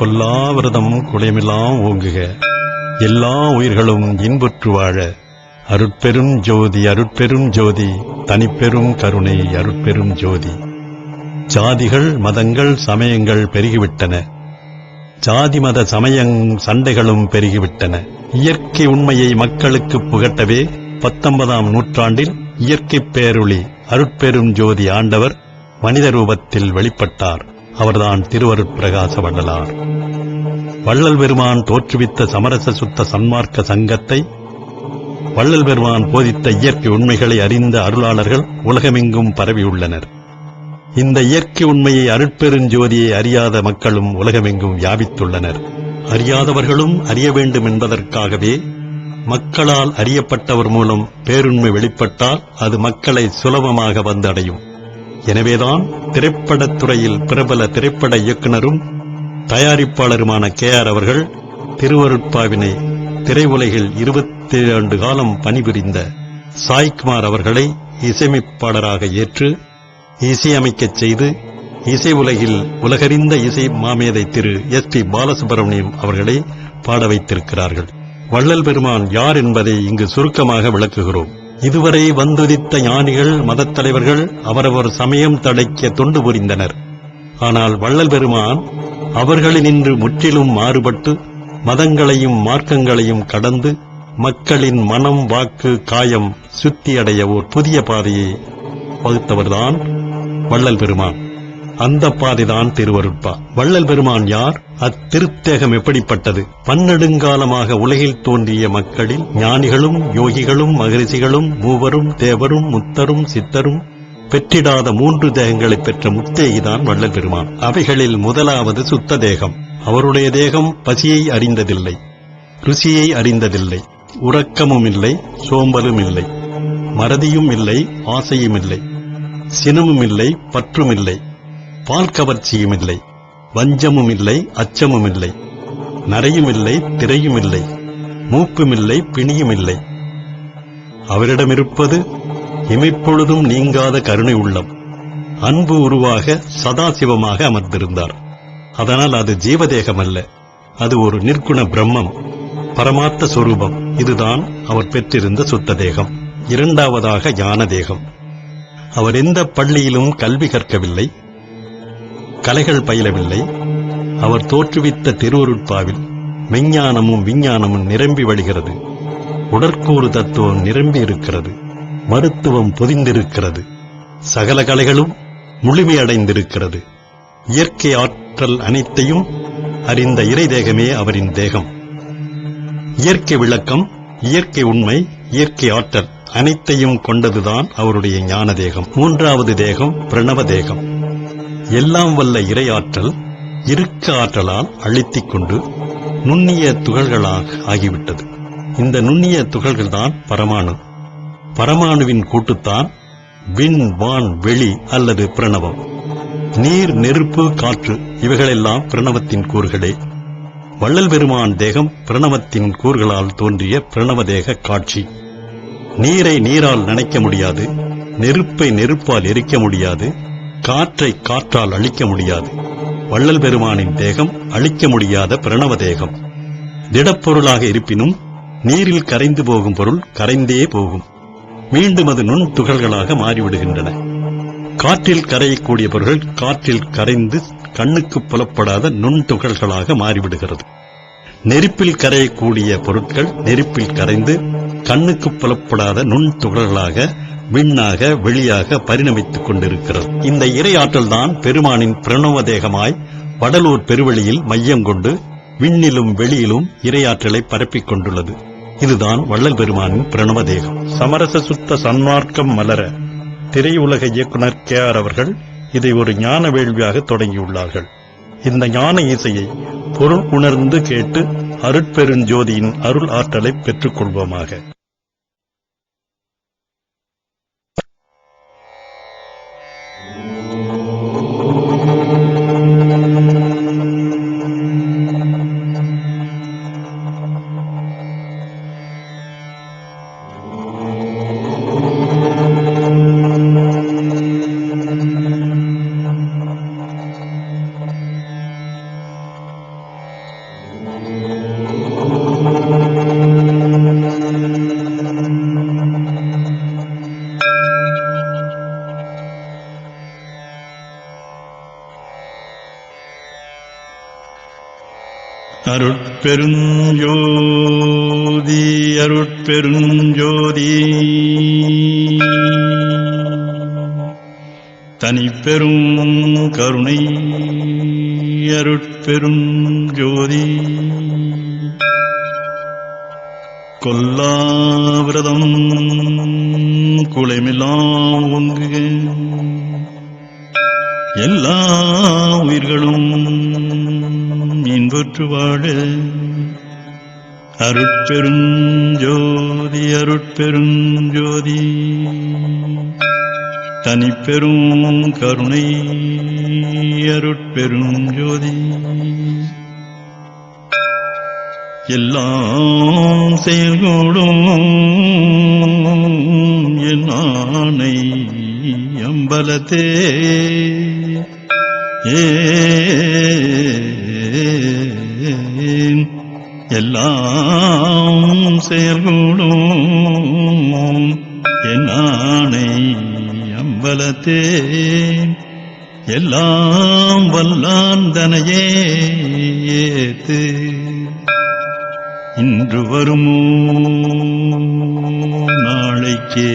கொல்லாவிரதம் குலையமெல்லாம் ஓங்குக, எல்லா உயிர்களும் இன்புற்று வாழ. அருட்பெரும் ஜோதி அருட்பெரும் ஜோதி, தனிப்பெரும் கருணை அருட்பெரும் ஜோதி. ஜாதிகள் மதங்கள் சமயங்கள் பெருகிவிட்டன, ஜாதி மத சமய சண்டைகளும் பெருகிவிட்டன. இயற்கை உண்மையை மக்களுக்கு புகட்டவே 19ஆம் நூற்றாண்டில் இயற்கை பேரொளி அருட்பெரும் ஜோதி ஆண்டவர் மனித ரூபத்தில் வெளிப்பட்டார். அவர்தான் திருவருட்பிரகாச வள்ளலார். வள்ளல் பெருமான் தோற்றுவித்த சமரச சுத்த சன்மார்க்க சங்கத்தை, வள்ளல் பெருமான் போதித்த இயற்கை உண்மைகளை அறிந்த அருளாளர்கள் உலகமெங்கும் பரவியுள்ளனர். இந்த இயற்கை உண்மையை அருட்பெருஞ்சோதியை அறியாத மக்களும் உலகமெங்கும் வியாபித்துள்ளனர். அறியாதவர்களும் அறிய வேண்டும் என்பதற்காகவே மக்களால் அறியப்பட்டவர் மூலம் பேருண்மை வெளிப்பட்டால் அது மக்களை சுலபமாக வந்து அடையும். எனவேதான் திரைப்படத்துறையில் பிரபல திரைப்பட இயக்குனரும் தயாரிப்பாளருமான KR அவர்கள் திருவருட்பாவினை திரையுலகில் 27 ஆண்டு காலம் பணிபுரிந்த சாய்குமார் அவர்களை இசையமைப்பாளராக ஏற்று இசையமைக்கச் செய்து இசை உலகில் உலகறிந்த இசை மாமேதை திரு SP பாலசுப்ரமணியம் அவர்களை பாட வைத்திருக்கிறார்கள். வள்ளல் பெருமான் யார் என்பதை இங்கு சுருக்கமாக விளக்குகிறோம். இதுவரை வந்துதித்த ஞானிகள் மதத் தலைவர்கள் அவரவர் சமயம் தடைக்க தொண்டு புரிந்தனர். ஆனால் வள்ளல் பெருமான் அவர்களினின்று முற்றிலும் மாறுபட்டு மதங்களையும் மார்க்கங்களையும் கடந்து மக்களின் மனம் வாக்கு காயம் சுத்தியடைய ஓர் புதிய பாதையை வகுத்தவர்தான் வள்ளல் பெருமான். அந்த பாதைதான் திருவருட்பா. வள்ளல் பெருமான் யார்? அத்திருத்தேகம் எப்படிப்பட்டது? பன்னெடுங்காலமாக உலகில் தோன்றிய மக்களில் ஞானிகளும் யோகிகளும் மகரிஷிகளும் மூவரும் தேவரும் முத்தரும் சித்தரும் பெற்றிடாத 3 தேகங்களை பெற்ற முத்தேகிதான் வள்ளல் பெருமான். அவைகளில் முதலாவது சுத்த தேகம். அவருடைய தேகம் பசியை அறிந்ததில்லை, ருசியை அறிந்ததில்லை, உறக்கமும் இல்லை, சோம்பலும் இல்லை, மறதியும் இல்லை, ஆசையும் இல்லை, சினமும் இல்லை, பற்றும் இல்லை, பால் கவர்ச்சியும் இல்லை, வஞ்சமும் இல்லை, அச்சமும் இல்லை, நரையும் இல்லை, திரையும் இல்லை, மூப்பும் இல்லை, பிணியும் இல்லை. அவரிடமிருப்பது இமைப்பொழுதும் நீங்காத கருணை உள்ளம். அன்பு உருவாக சதாசிவமாக அமர்ந்திருந்தார். அதனால் அது ஜீவதேகம் அல்ல, அது ஒரு நிர்குண பிரம்மம், பரமார்த்த சொரூபம். இதுதான் அவர் பெற்றிருந்த சுத்த தேகம். இரண்டாவதாக ஞான தேகம். அவர் எந்த பள்ளியிலும் கல்வி கற்கவில்லை, கலைகள் பயிலவில்லை. அவர் தோற்றுவித்த திருவருட்பாவில் மெஞ்ஞானமும் விஞ்ஞானமும் நிரம்பி வழிகிறது. உடற்கூறு தத்துவம் நிரம்பி இருக்கிறது, மருத்துவம் பொதிந்திருக்கிறது, சகல கலைகளும் முழுமையடைந்திருக்கிறது. இயற்கை ஆற்றல் அனைத்தையும் அறிந்த இறை தேகமே அவரின் தேகம். இயற்கை விளக்கம், இயற்கை உண்மை, இயற்கை ஆற்றல் அனைத்தையும் கொண்டதுதான் அவருடைய ஞான தேகம். மூன்றாவது தேகம் பிரணவ தேகம். எல்லாம் வல்ல இறை ஆற்றல் இருக்க ஆற்றலால் அழுத்திக் கொண்டு நுண்ணிய துகள்களாக ஆகிவிட்டது. இந்த நுண்ணிய துகள்கள்தான் பரமாணு. பரமாணுவின் கூட்டுத்தான் விண் வான் வெளி அல்லது பிரணவம். நீர் நெருப்பு காற்று இவைகளெல்லாம் பிரணவத்தின் கூறுகளே. வள்ளல் பெருமான் தேகம் பிரணவத்தின் கூறுகளால் தோன்றிய பிரணவ தேக காட்சி. நீரை நீரால் நனைக்க முடியாது, நெருப்பை நெருப்பால் எரிக்க முடியாது, காற்றை காற்றால் அழிக்க முடியாது. வள்ளல் பெருமானின் தேகம் அழிக்க முடியாத பிரணவ தேகம். திடப்பொருளாக இருப்பினும் நீரில் கரைந்து போகும் பொருள் கரைந்தே போகும், மீண்டும் அது நுண் துகள்களாக மாறிவிடுகின்றன. காற்றில் கரையக்கூடிய பொருள் காற்றில் கரைந்து கண்ணுக்கு புலப்படாத நுண் துகள்களாக மாறிவிடுகிறது. நெருப்பில் கரையக்கூடிய பொருட்கள் நெருப்பில் கரைந்து கண்ணுக்கு புலப்படாத நுண் துகள்களாக விண்ணாக வெளியாக பரிணமித்துக் கொண்டிருக்கிறது. இந்த இறை ஆற்றல் தான் பெருமானின் பிரணவ தேகமாய் வடலூர் பெருவெளியில் மையம் கொண்டு விண்ணிலும் வெளியிலும் இறையாற்றலை பரப்பிக் கொண்டுள்ளது. இதுதான் வள்ளல் பெருமானின் பிரணவ தேகம். சமரச சுத்த சன்மார்க்கம் மலர திரையுலக இயக்குனர் KR அவர்கள் இதை ஒரு ஞான வேள்வியாக தொடங்கியுள்ளார்கள். இந்த ஞான இசையை பொருள் உணர்ந்து கேட்டு அருட்பெருஞ்சோதியின் அருள் ஆற்றலை பெற்றுக் கொள்வோமாக. அருட்பெருஞ்சோதி அருட்பெருஞ்சோதி தனிப்பெரும் கருணை அருட்பெருஞ்சோதி கொல்லாவிரதம் குலைமெல்லாம் ஒங்குக எல்லா உயிர்களும் இன்புற்று வாழ அருட்பெருஞ்சோதி அருட்பெருஞ்சோதி தனிப்பெரும் கருணை அருட்பெருஞ்சோதி எல்லாம் செயல்கூடும் என் ஆணை அம்பலத்தே எல்லாம் செயல்கூடும் என் ஆணை அம்பலத்தே எல்லாம் வல்லான் தனையே ஏத்து இன்று வருமோ நாளைக்கே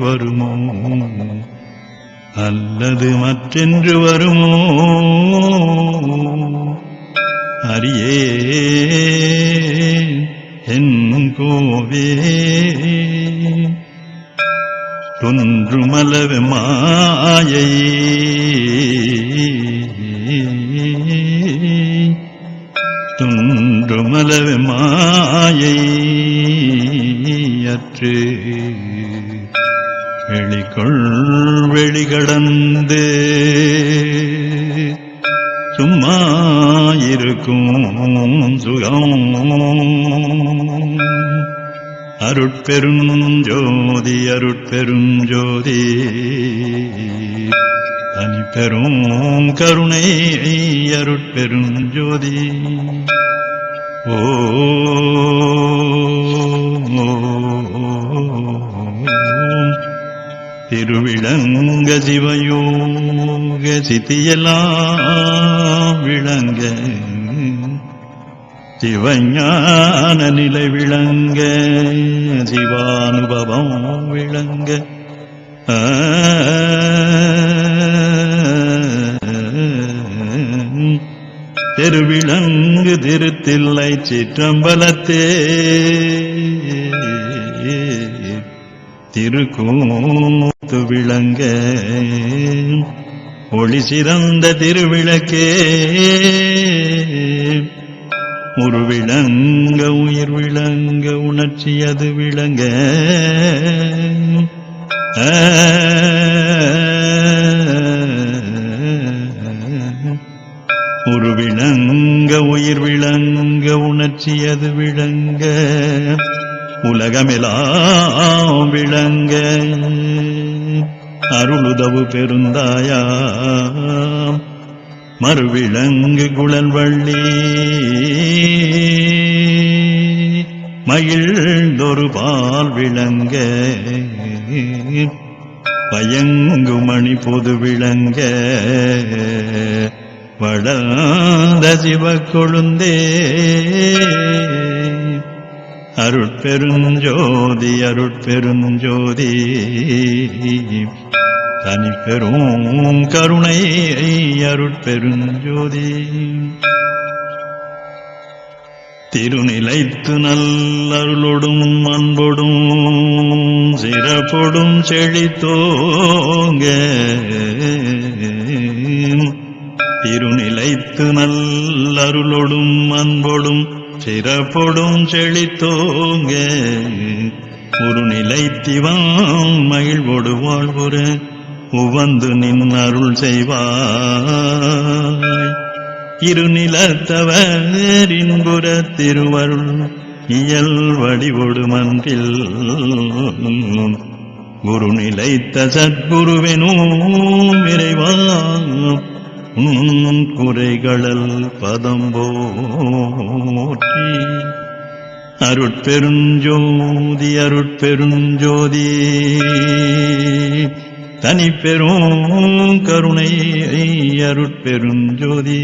வருமோ அல்லது மற்றென்று வருமோ அறியே என் கோவே தொன்றுமளவு மாயை தொன்றுமளவு மாயை அற்று வெளிக்குள் வெளிகடந்து சும்மா இருக்கும் சுகம் அருட்பெருஞ்சோதி அருட்பெருஞ்சோதி தனிப்பெரும் கருணை அருட்பெருஞ்சோதி திருவிளங்க சிவயோக சித்தியெல்லாம் விளங்க சிவஞான நிலை விளங்க சிவானுபவம் விளங்க திருவிளங்கு திருத்தில்லை சிற்றம்பலத்தே திருக்கூத்து விளங்க ஒளி சிறந்த திருவிளக்கே ஒரு விளங்க உயிர் விளங்க உணர்ச்சியது விளங்க ஒரு விளங்க உயிர் விளங்க உணர்ச்சியது விளங்க உலகமெல்லாம் விளங்க அருளுதவு பெருந்தாயாம் மறுவிளங்கு குழல்வள்ளி மகிழ்ந்தொரு பால் விளங்க பயங்குமணி பொது விளங்க வளர்ந்த சிவக்கொழுந்தே அருட்பெருஞ்சோதி அருட்பெருஞ்சோதி தனிப்பெரும் கருணை அருட்பெருஞ்சோதி திருநிலைத்து நல்லருளொடும் அன்பொடும் சிறப்பொடும் செழித்தோங்க திருநிலைத்து நல்லருளொடும் அன்பொடும் சிறப்பொடும் செழித்தோங்க ஒரு நிலைத்திவாம் மகிழ்வொடு வாழ்வுற உவந்து நின் அருள் செய்வாய் இருநிலத்தவர் இன்புற திருவருள் இயல் வடிவொடு மன்றில் குரு நிலைத்த சத்குருவெனும் இறைவா குறைகளல் பதம் போற்றி அருட்பெருஞ்சோதி அருட்பெருஞ்சோதி தனிப்பெரும் கருணை அருட்பெருஞ்சோதி